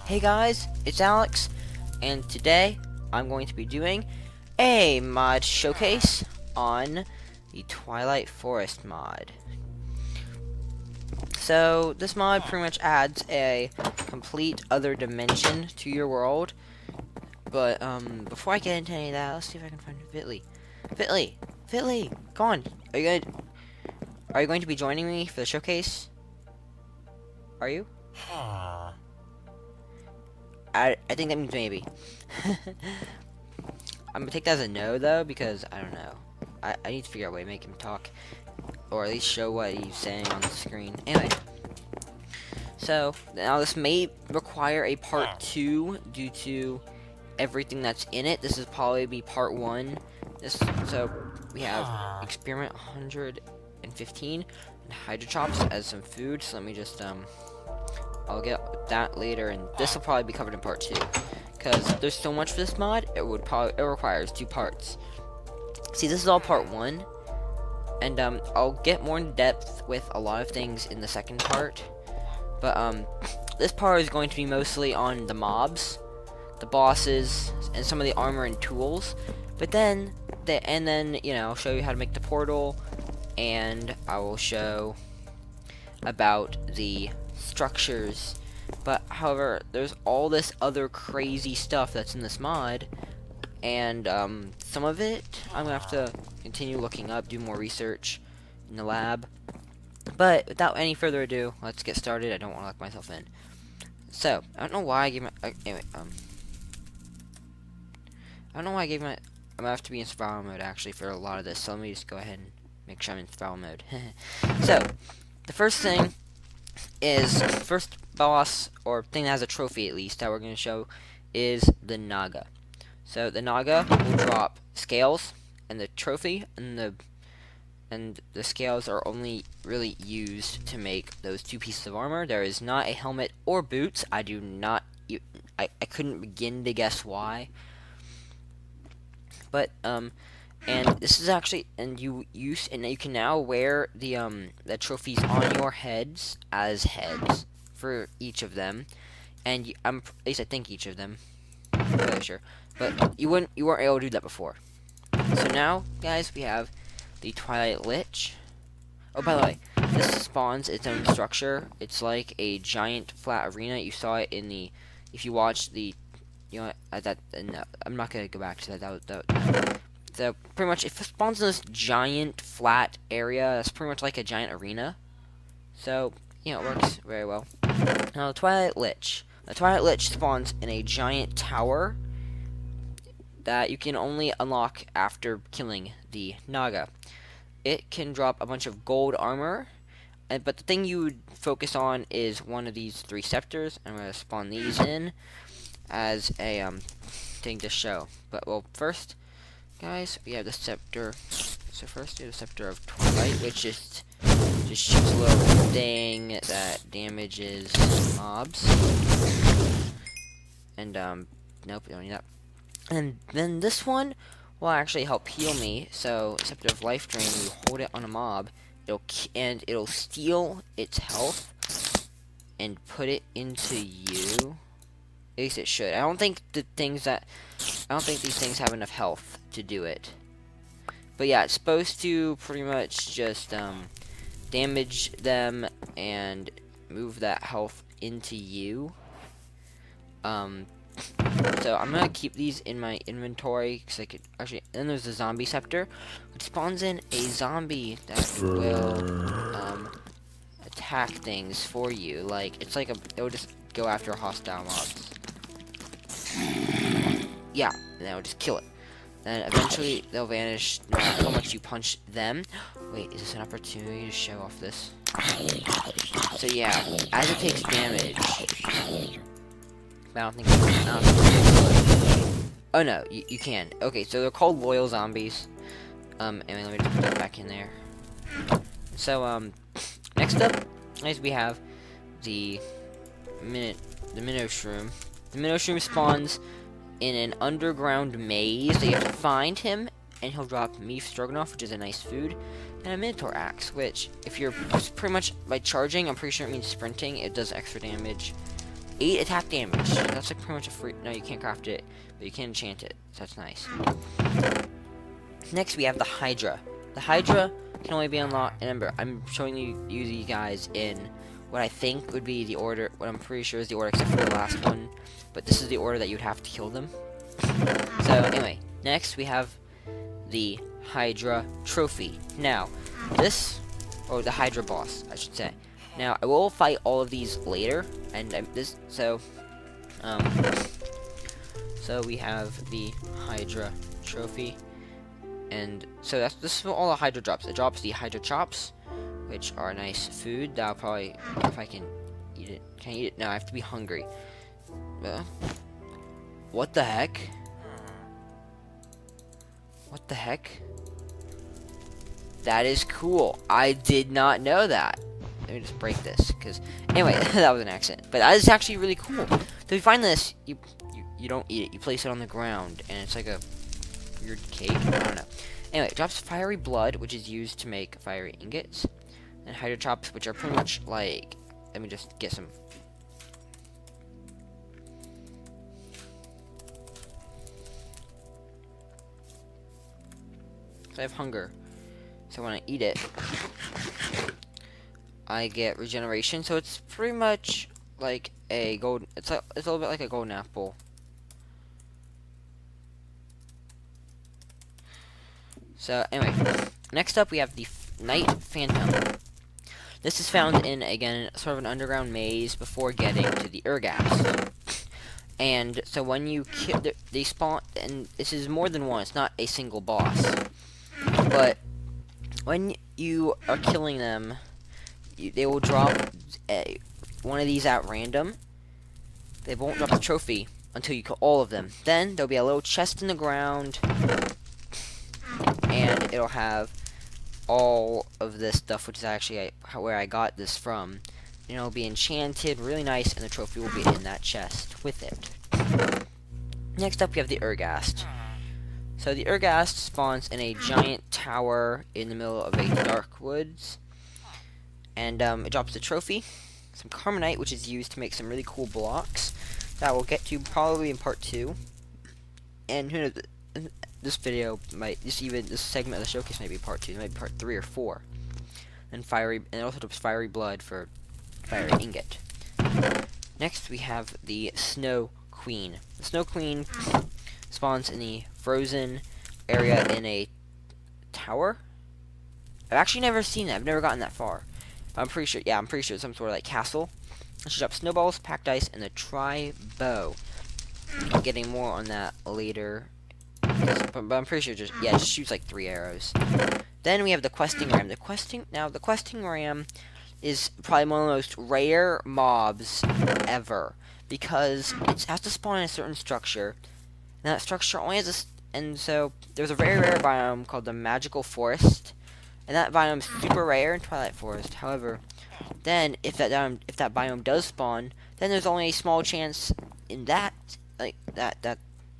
Hey guys, it's Alex, and today I'm going to be doing a mod showcase on the Twilight Forest mod. So this mod pretty much adds a complete other dimension to your world. But before I get into any of that, let's see if I can find Fitly. Fitly, come on. Are you going to be joining me for the showcase? Are you? I think that means maybe. I'm gonna take that as a no though, because I don't know. I need to figure out a way to make him talk, or at least show what he's saying on the screen. Anyway, so now this may require a part 2 due to everything that's in it. This is probably be part 1. So we have experiment 115 and hydrochops as some food. So let me just I'll get that later, and this will probably be covered in part 2, because there's so much for this mod. It requires 2 parts. See, this is all part 1, and I'll get more in depth with a lot of things in the second part. But this part is going to be mostly on the mobs, the bosses, and some of the armor and tools. But then you know, I'll show you how to make the portal, and I will show about the structures. But however, there's all this other crazy stuff that's in this mod, and some of it I'm gonna have to continue looking up, do more research in the lab. But without any further ado, let's get started. I don't want to lock myself in. So I don't know why I gave my anyway. I don't know why I gave my. I'm gonna have to be in survival mode actually for a lot of this. So let me just go ahead and make sure I'm in survival mode. So the first thing is, first boss, or thing that has a trophy at least, that we're going to show is the Naga. So the Naga will drop scales, and the trophy and the scales are only really used to make those 2 pieces of armor. There is not a helmet or boots. I couldn't begin to guess why. But and this is actually, and you can now wear the trophies on your heads as heads for each of them, and at least I think each of them. I'm not really sure, but you weren't able to do that before. So now, guys, we have the Twilight Lich. Oh, by the way, this spawns its own structure. It's like a giant flat arena. You saw it in the, if you watched the, you know, no, I'm not gonna go back to that. So pretty much, it spawns in this giant flat area. It's pretty much like a giant arena. So you know, it works very well. Now the Twilight Lich. The Twilight Lich spawns in a giant tower that you can only unlock after killing the Naga. It can drop a bunch of gold armor, but the thing you would focus on is one of these 3 scepters. I'm gonna spawn these in as a thing to show. But well, first, guys, we have the scepter. So first we have the scepter of Twilight, which just shoots a little thing that damages mobs. And nope, we don't need that. And then this one will actually help heal me. So scepter of Life Drain, you hold it on a mob, it'll steal its health and put it into you. At least it should. I don't think these things have enough health to do it. But yeah, it's supposed to pretty much just damage them and move that health into you. So I'm gonna keep these in my inventory because I could actually. Then there's the zombie scepter, which spawns in a zombie that will attack things for you. Like it will just go after hostile mobs. Yeah, and that will just kill it. Then eventually they'll vanish no matter how much you punch them. Wait, is this an opportunity to show off this? So yeah, as it takes damage. I don't think oh no, you can. Okay, so they're called loyal zombies. And let me just put that back in there. So next up, guys, we have the minnow shroom. The minnow shroom spawns in an underground maze. So you have to find him, and he'll drop beef stroganoff, which is a nice food, and a minotaur axe, which if you're pretty much by charging, I'm pretty sure it means sprinting. It does extra damage. 8 attack damage. That's like pretty much a free. No, you can't craft it, but you can enchant it. So that's nice. Next, we have the Hydra. The Hydra can only be unlocked. And remember, I'm showing you guys in what I think would be the order. What I'm pretty sure is the order, except for the last one. But this is the order that you'd have to kill them. So anyway, next we have the Hydra trophy. Now, this, or the Hydra boss, I should say. Now, I will fight all of these later, and so we have the Hydra trophy, and so this is what all the Hydra drops. It drops the Hydra chops, which are nice food. That'll probably, if I can eat it. Can I eat it? No, I have to be hungry. What the heck? What the heck? That is cool. I did not know that. Let me just break this, because anyway, that was an accident. But that is actually really cool. So if you find this, you don't eat it. You place it on the ground, and it's like a weird cake. I don't know. Anyway, it drops fiery blood, which is used to make fiery ingots, and Hydra chops, which are pretty much like. Let me just get some. I have hunger, so when I eat it, I get regeneration. So it's pretty much like a gold. It's a little bit like a golden apple. So anyway, next up we have the Night Phantom. This is found in, again, sort of an underground maze before getting to the Urgas. And so when you kill, they spawn, and this is more than one. It's not a single boss. But when you are killing them, they will drop one of these at random. They won't drop the trophy until you kill all of them. Then there'll be a little chest in the ground, and it'll have all of this stuff, which is actually where I got this from. And it'll be enchanted, really nice, and the trophy will be in that chest with it. Next up, we have the Urgast. So the Urgast spawns in a giant tower in the middle of a dark woods, and it drops the trophy, some Carbonite, which is used to make some really cool blocks that we'll get to probably in part 2. And who knows, this video might, this segment of the showcase might be part 2, it might be part 3 or 4. And it also drops fiery blood for fiery ingot. Next we have the Snow Queen. The Snow Queen spawns in the frozen area in a tower. I've actually never seen that. I've never gotten that far. But I'm pretty sure. Yeah, I'm pretty sure it's some sort of like castle. And she drops snowballs, packed ice, and the tri-bow. I'm getting more on that later. But I'm pretty sure it just shoots like 3 arrows. Then we have the questing ram. The questing ram is probably one of the most rare mobs ever, because it has to spawn in a certain structure. And that structure only has and so there's a very rare biome called the Magical Forest, and that biome is super rare in Twilight Forest. However, then if that biome does spawn, then there's only a small chance in that, then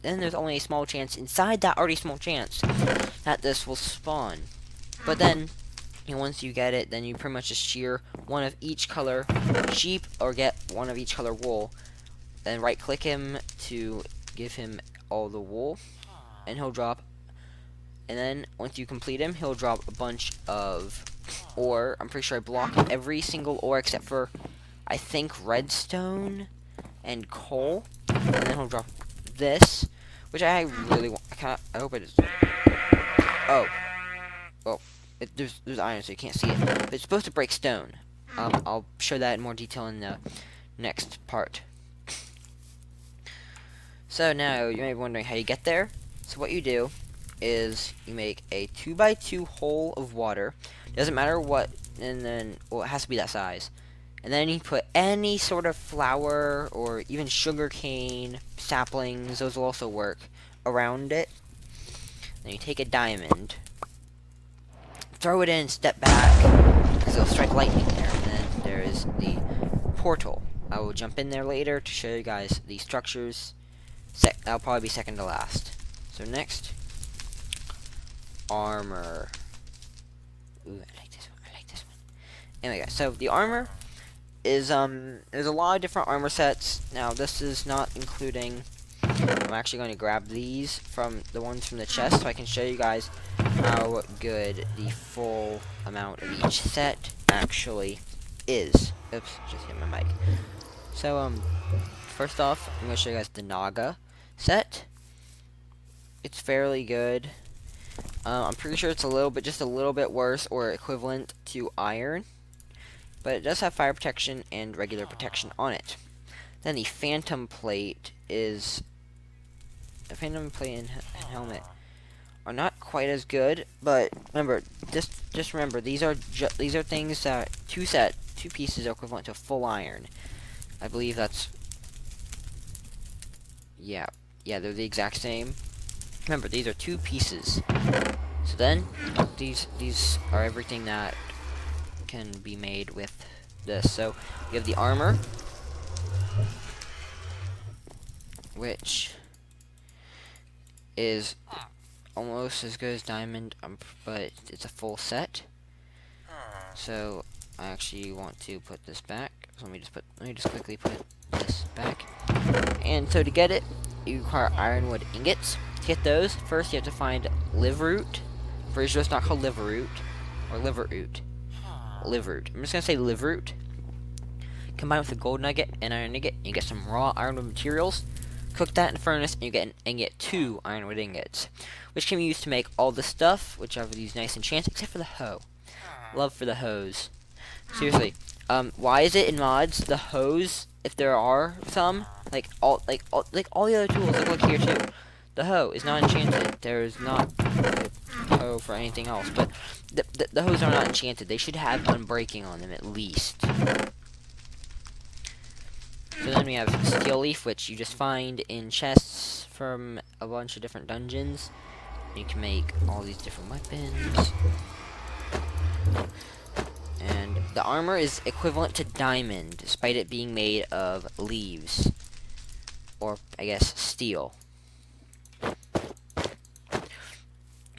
there's only a small chance inside that already small chance that this will spawn. But then, once you get it, then you pretty much just shear one of each color sheep or get one of each color wool. Then right click him to give him all the wool, and he'll drop. And then once you complete him, he'll drop a bunch of ore. I'm pretty sure I blocked every single ore except for, I think, redstone and coal. And then he'll drop this, which I really want. I hope it is. Oh, well, there's iron, so you can't see it. But it's supposed to break stone. I'll show that in more detail in the next part. So now you may be wondering how you get there. So what you do is you make a 2x2 hole of water. Doesn't matter what, and then, well, it has to be that size. And then you put any sort of flower or even sugar cane, saplings, those will also work, around it. Then you take a diamond, throw it in, step back, because it'll strike lightning there. And then there is the portal. I will jump in there later to show you guys the structures. That'll probably be second to last. So next, armor. Ooh, I like this one. Anyway, guys, so the armor is there's a lot of different armor sets. Now this is not including. I'm actually going to grab these from the ones from the chest so I can show you guys how good the full amount of each set actually is. Oops, just hit my mic. So first off, I'm going to show you guys the Naga set. It's fairly good. I'm pretty sure it's just a little bit worse or equivalent to iron, but it does have fire protection and regular protection on it. Then the Phantom Plate is a Phantom Plate and helmet are not quite as good, but remember, just remember these are things that two pieces are equivalent to full iron. I believe that's yeah, they're the exact same. Remember, these are two pieces. So then, these are everything that can be made with this. So we have the armor, which is almost as good as diamond, but it's a full set. So I actually want to put this back. So let me just quickly put this back. And so to get it, you require ironwood ingots. To get those, first you have to find live root. I'm pretty sure it's not called liver root or liver root. Live root. I'm just gonna say live root. Combine with a gold nugget and iron nugget, and you get some raw ironwood materials. Cook that in the furnace, and you get 2 ironwood ingots, which can be used to make all the stuff, which are these nice enchants, except for the hoe. Love for the hose. Seriously, why is it in mods the hose? If there are some, like all the other tools, look here too. The hoe is not enchanted. There is not a hoe for anything else, but the hoes are not enchanted. They should have unbreaking on them at least. So then we have steel leaf, which you just find in chests from a bunch of different dungeons. You can make all these different weapons. And the armor is equivalent to diamond, despite it being made of leaves. Or, I guess, steel.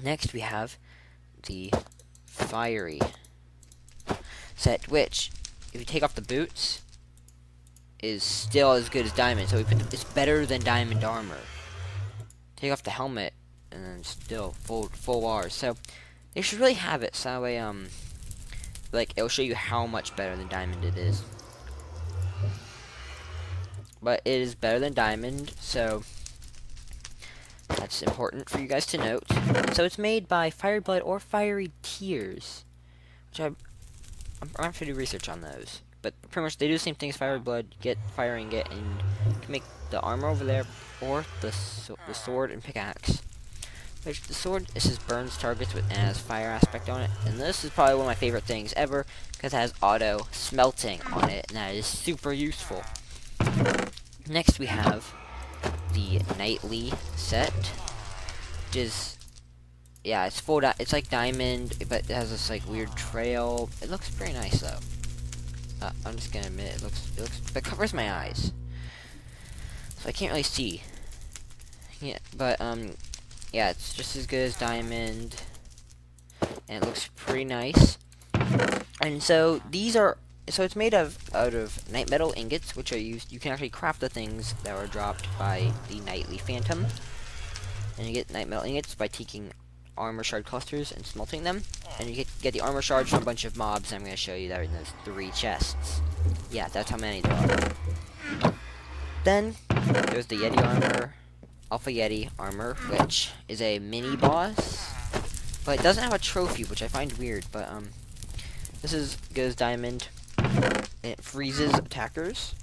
Next, we have the fiery set, which, if you take off the boots, is still as good as diamond. So it's better than diamond armor. Take off the helmet, and then still full bars. So, they should really have it, so that way, like, it'll show you how much better than diamond it is. But it is better than diamond, so that's important for you guys to note. So it's made by Fiery Blood or Fiery Tears, which I'm gonna have to do research on those. But pretty much they do the same thing as Fiery Blood, get fire ingot, and you can make the armor over there, or the sword and pickaxe. Which the sword, this just burns targets and has fire aspect on it, and this is probably one of my favorite things ever because it has auto smelting on it, and that is super useful. Next we have the nightly set, which is it's full. It's like diamond, but it has this like weird trail. It looks pretty nice though. I'm just gonna admit it looks, but it covers my eyes, so I can't really see. Yeah, but yeah, it's just as good as diamond, and it looks pretty nice. And so it's made out of night metal ingots, which are used. You can actually craft the things that were dropped by the nightly phantom, and you get night metal ingots by taking armor shard clusters and smelting them, and you get the armor shards from a bunch of mobs. And I'm going to show you that in those 3 chests. Yeah, that's how many there are. Then there's the Yeti armor. Alpha Yeti armor, which is a mini boss, but it doesn't have a trophy, which I find weird. But this is good as diamond. It freezes attackers.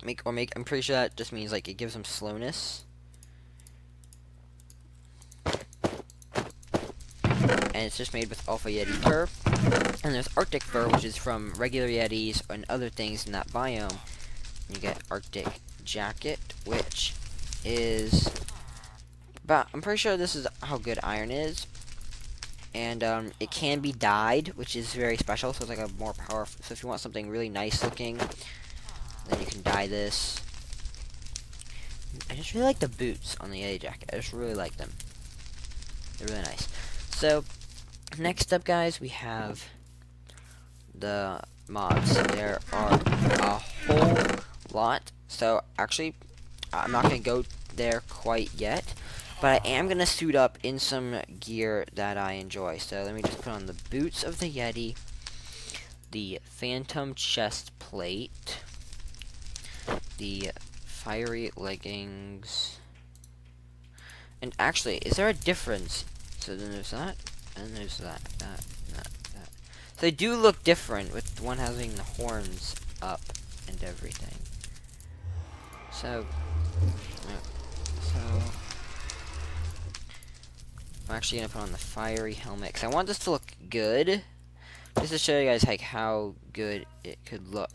I'm pretty sure that just means like it gives them slowness. And it's just made with Alpha Yeti fur. And there's Arctic fur, which is from regular Yetis and other things in that biome. And you get Arctic jacket, which is but I'm pretty sure this is how good iron is, and it can be dyed, which is very special, so it's like a more powerful. So if you want something really nice looking, then you can dye this. I just really like the boots on the Yeti jacket. I just really like them. They're really nice. So next up, guys, we have the mobs. There are a whole lot. So actually, I'm not gonna go there quite yet, but I am gonna suit up in some gear that I enjoy. So let me just put on the boots of the Yeti, the Phantom chest plate, the fiery leggings, and actually, is there a difference? So then there's that, and there's that. So they do look different, with one having the horns up and everything. So I'm actually gonna put on the fiery helmet because I want this to look good, just to show you guys like how good it could look.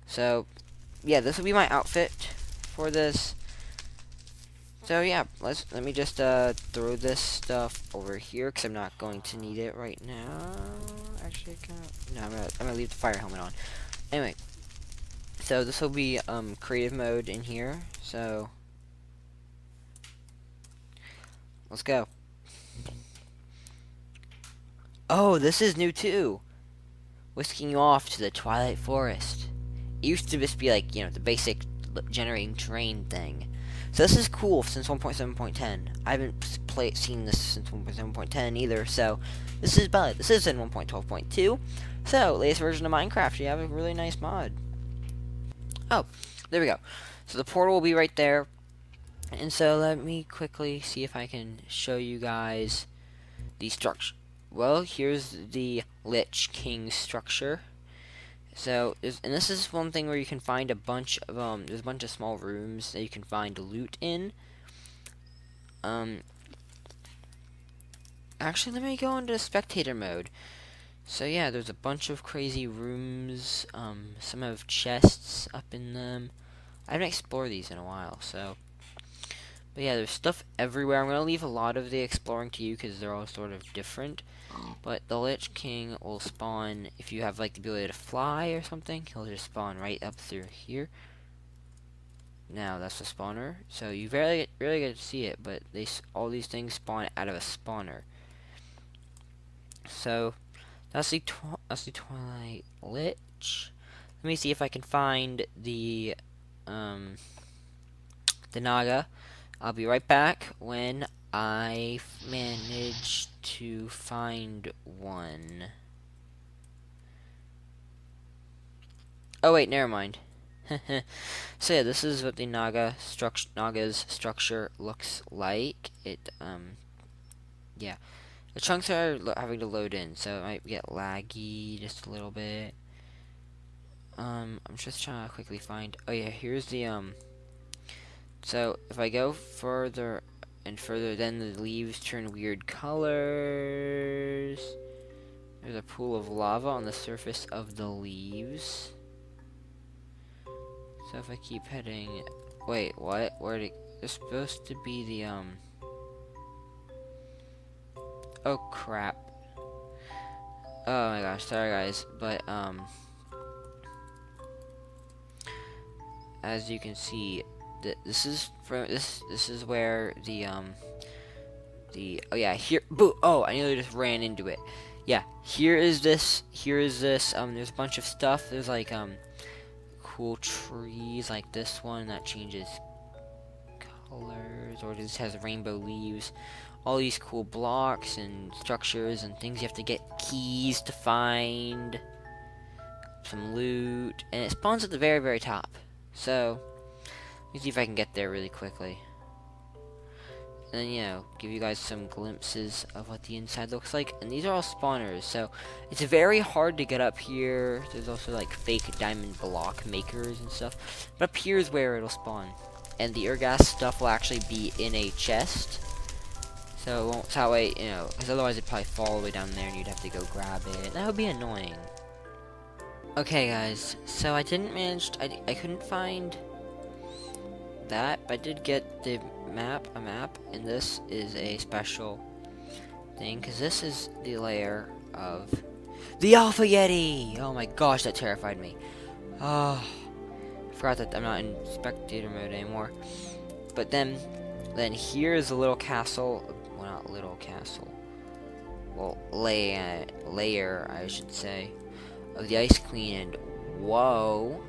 So yeah, this will be my outfit for this. So yeah, let me just throw this stuff over here because I'm not going to need it right now. Actually, no, I'm gonna leave the fire helmet on. Anyway, so this will be creative mode in here. So let's go. Oh, this is new too. Whisking you off to the Twilight Forest. It used to just be like, you know, the basic generating terrain thing. So this is cool since 1.7.10. I haven't seen this since 1.7.10 either, so this is valid. This is in 1.12.2. So, latest version of Minecraft, you have a really nice mod. Oh, there we go. So the portal will be right there. And so let me quickly see if I can show you guys the structure. Well, here's the Lich King structure. So, and this is one thing where you can find a bunch of, there's a bunch of small rooms that you can find loot in. Actually, let me go into spectator mode. So yeah, there's a bunch of crazy rooms, some have chests up in them. I haven't explored these in a while, so. But yeah, there's stuff everywhere. I'm going to leave a lot of the exploring to you because they're all sort of different. But the Lich King will spawn, if you have like the ability to fly or something, he'll just spawn right up through here. Now, that's the spawner. So you rarely get to see it, but all these things spawn out of a spawner. So, that's the Twilight Lich. Let me see if I can find the Naga. I'll be right back when I manage to find one. Oh wait, never mind. So yeah, this is what the Naga's structure looks like. Yeah. The chunks are having to load in, so it might get laggy just a little bit. I'm just trying to quickly find. Oh yeah, here's the So if I go further and further, then the leaves turn weird colors. There's a pool of lava on the surface of the leaves. So if I keep heading, wait, what? There's supposed to be the oh crap. Oh my gosh, sorry guys, but as you can see, this is where the oh yeah, here, boo, oh, I nearly just ran into it. Yeah, here is this, there's a bunch of stuff. There's like cool trees like this one that changes colors, or this has rainbow leaves. All these cool blocks and structures and things you have to get keys to find, some loot, and it spawns at the very, very top. So, let me see if I can get there really quickly. And then, you know, give you guys some glimpses of what the inside looks like. And these are all spawners, so it's very hard to get up here. There's also like fake diamond block makers and stuff. But up here is where it'll spawn. And the Urgas stuff will actually be in a chest. So it won't, that way, you know, because otherwise it'd probably fall all the way down there and you'd have to go grab it. That would be annoying. Okay guys, so I didn't manage, I couldn't find that, but I did get the map, and this is a special thing, because this is the lair of the Alpha Yeti! Oh my gosh, that terrified me. Oh, I forgot that I'm not in spectator mode anymore. But then here is a little castle, well not little castle, well lair I should say, of the Ice Queen, and whoa.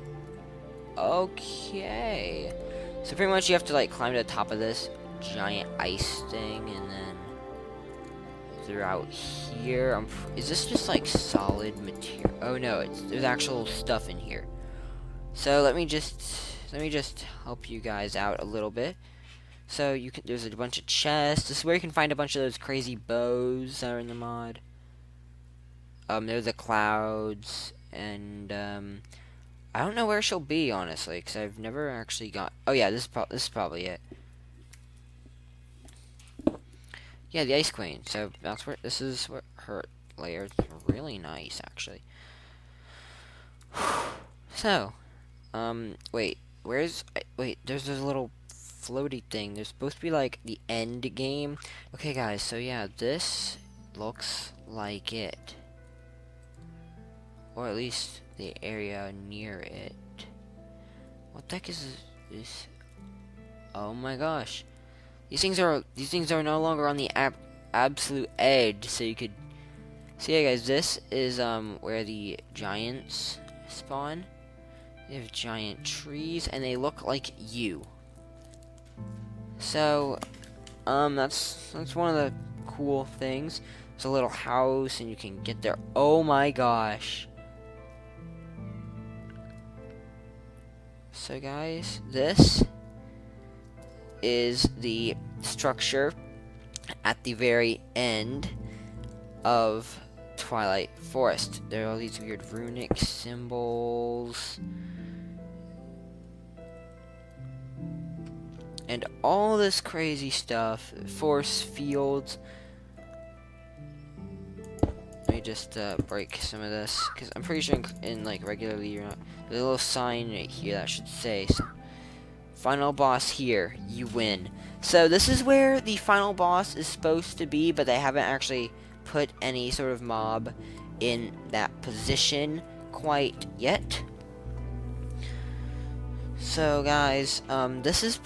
Okay. So pretty much you have to like climb to the top of this giant ice thing, and then throughout here, is this just like solid material? Oh no, there's actual stuff in here. So let me just help you guys out a little bit. So there's a bunch of chests. This is where you can find a bunch of those crazy bows that are in the mod. There's the clouds, and I don't know where she'll be, honestly, because I've never actually got... Oh yeah, this is probably it. Yeah, the Ice Queen. So this is where her lair is really nice, actually. So, wait, wait, there's this little floaty thing. There's supposed to be like the end game. Okay, guys, so yeah, this looks like it. Or at least the area near it. What the heck is this? Oh my gosh. These things are no longer on the absolute edge, so you could... So yeah, guys, this is where the giants spawn. They have giant trees, and they look like you. So, that's one of the cool things. There's a little house, and you can get there. Oh my gosh. So guys, this is the structure at the very end of Twilight Forest. There are all these weird runic symbols. And all this crazy stuff. Force fields. Let me just break some of this, because I'm pretty sure in like regularly you're not. There's a little sign right here that should say final boss here, you win. So this is where the final boss is supposed to be, but they haven't actually put any sort of mob in that position quite yet. So guys, this is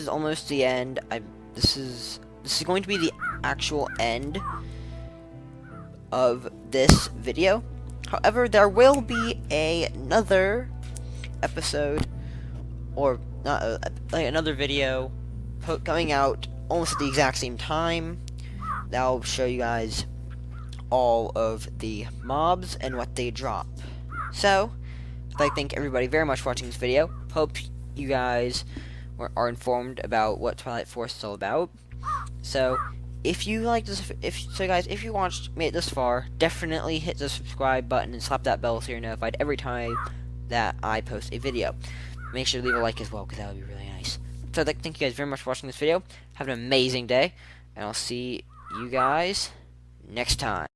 almost the end. This is going to be the actual end of this video. However, there will be another episode, or not, like another video coming out almost at the exact same time. That'll show you guys all of the mobs and what they drop. So, I'd like to thank everybody very much for watching this video. Hope you guys are informed about what Twilight Forest is all about. So, if you like this, if you made it this far, definitely hit the subscribe button and slap that bell so you're notified every time that I post a video. Make sure to leave a like as well, because that would be really nice. So I'd like to thank you guys very much for watching this video. Have an amazing day, and I'll see you guys next time.